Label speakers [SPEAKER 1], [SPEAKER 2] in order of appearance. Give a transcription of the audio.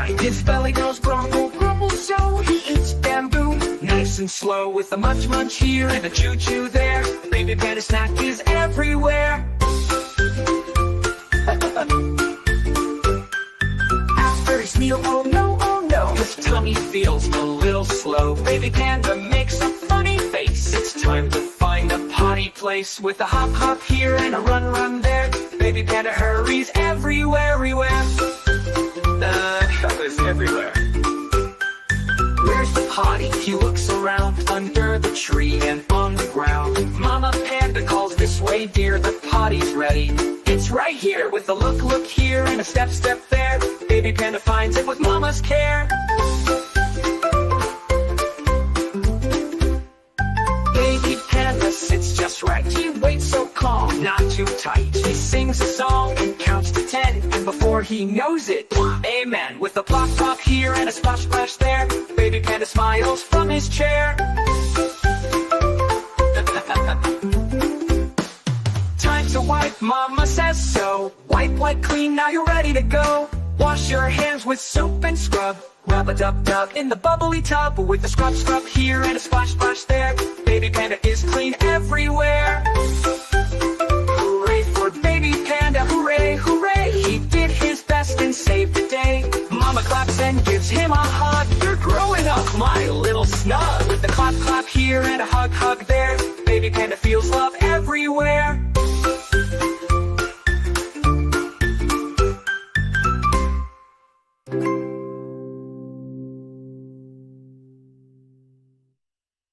[SPEAKER 1] appetite. His belly goes grumble, grumble, so he eats bamboo. Nice and slow with a munch, munch here and a chew, chew there. Baby Panda snack is everywhere. After his meal, oh no, his tummy feels a little slow. Baby Panda makes a funny face. It's time to find a potty place. With a hop, hop here and a run, run there. Baby Panda hurries everywhere, everywhere. It's everywhere. Where's the potty? He looks around under the tree and on the ground. Mama Panda calls, this way dear, the potty's ready. It's right here with a look, look here and a step, step there. Baby Panda finds it with Mama's care. Baby Panda sits just right. He waits so calm, not too tight. He sings a song and counts to 10. And before he knows it, amen. With a plop, plop here and a splash, splash there. Baby Panda smiles from his chair. Time to wipe, Mama says so. Wipe, wipe clean, now you're ready to go. Wash your hands with soap and scrub. Rub-a-dub-dub in the bubbly tub. With a scrub, scrub here and a splash, splash there. Baby Panda is clean everywhere. Hooray for Baby Panda, hooray, hooray. He did his best and saved the day. Mama claps and gives him a hug. You're growing up, my little snug. With a clap, clap here and a hug, hug there. Baby Panda feels love everywhere.